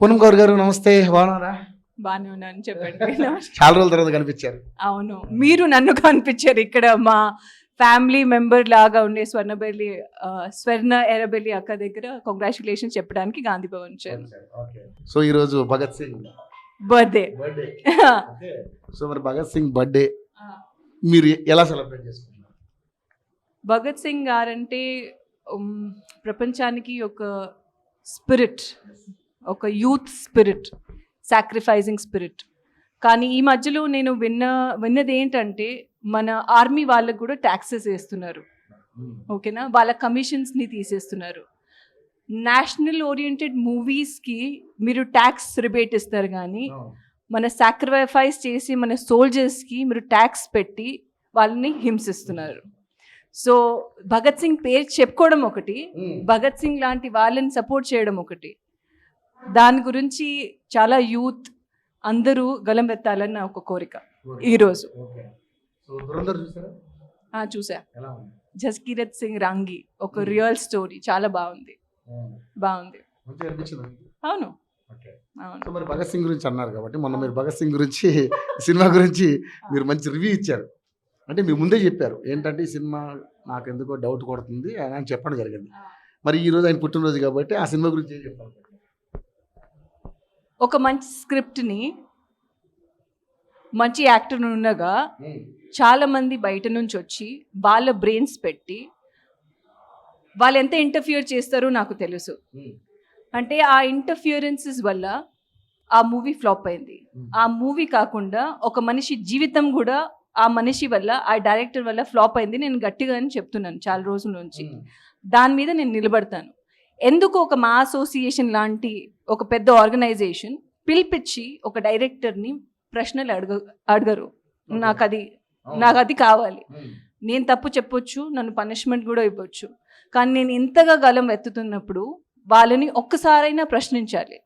పూనం గౌర్ గారు నమస్తే, బాగున్నారా? బానే ఉన్నాను, చెప్పండి. చాలా రోజుల తర్వాత కనిపించారు. అవును, మీరు నన్ను కనిపించారు ఇక్కడ. మా ఫ్యామిలీ మెంబర్ లాగా ఉండే స్వర్ణ ఎర్రబెల్లి అక్క దగ్గర కంగ్రాచులేషన్ చెప్పడానికి గాంధీ భవన్ వచ్చాను. సో ఈ రోజు భగత్ సింగ్ బర్త్డే. సో మరి భగత్ సింగ్ బర్త్డే మీరు ఎలా సెలబ్రేట్ చేసుకుంటున్నారు? భగత్ సింగ్ గారంటే ప్రపంచానికి ఒక స్పిరిట్, ఒక యూత్ స్పిరిట్, సాక్రిఫైజింగ్ స్పిరిట్. కానీ ఈ మధ్యలో నేను విన్నది ఏంటంటే మన ఆర్మీ వాళ్ళకు కూడా ట్యాక్సెస్ వేస్తున్నారు, ఓకేనా, వాళ్ళ కమిషన్స్ని తీసేస్తున్నారు. నేషనల్ ఓరియంటెడ్ మూవీస్కి మీరు ట్యాక్స్ రిబేట్ ఇస్తారు, కానీ మన సాక్రిఫైస్ చేసి మన సోల్జర్స్కి మీరు ట్యాక్స్ పెట్టి వాళ్ళని హింసిస్తున్నారు. సో భగత్ సింగ్ పేరు చెప్పుకోవడం ఒకటి, భగత్ సింగ్ లాంటి వాళ్ళని సపోర్ట్ చేయడం ఒకటి. దాని గురించి చాలా యూత్ అందరూ గలంబెత్తాలని నా ఒక కోరిక ఈరోజు. చూసా, జస్కీరత్ సింగ్ రాంగి, ఒక రియల్ స్టోరీ, చాలా బాగుంది. అవును. సో మరి భగత్ సింగ్ గురించి అన్నారు కాబట్టి మొన్న మీరు భగత్ సింగ్ గురించి సినిమా గురించి మీరు మంచి రివ్యూ ఇచ్చారు. అంటే మీరు ముందే చెప్పారు ఏంటంటే ఈ సినిమా నాకు ఎందుకో డౌట్ కొడుతుంది అని చెప్పడం జరిగింది. మరి ఈరోజు ఆయన పుట్టినరోజు కాబట్టి ఆ సినిమా గురించి ఏం చెప్పాలి? ఒక మంచి స్క్రిప్ట్ని, మంచి యాక్టర్ ఉండగా చాలామంది బయట నుంచి వచ్చి వాళ్ళ బ్రెయిన్స్ పెట్టి వాళ్ళు ఎంత ఇంటర్ఫియర్ చేస్తారో నాకు తెలుసు. అంటే ఆ ఇంటర్ఫియరెన్సెస్ వల్ల ఆ మూవీ ఫ్లాప్ అయింది. ఆ మూవీ కాకుండా ఒక మనిషి జీవితం కూడా ఆ మనిషి వల్ల, ఆ డైరెక్టర్ వల్ల ఫ్లాప్ అయింది. నేను గట్టిగానే చెప్తున్నాను చాలా రోజుల నుంచి. దాని మీద నేను నిలబడతాను. ఎందుకు ఒక మా అసోసియేషన్ లాంటి ఒక పెద్ద ఆర్గనైజేషన్ పిలిపించి ఒక డైరెక్టర్ని ప్రశ్నలు అడగరు? నాకు అది కావాలి. నేను తప్పు చెప్పొచ్చు, నన్ను పనిష్మెంట్ కూడా ఇవ్వచ్చు, కానీ నేను ఇంతగా గలం ఎత్తుతున్నప్పుడు వాళ్ళని ఒక్కసారైనా ప్రశ్నించాలి.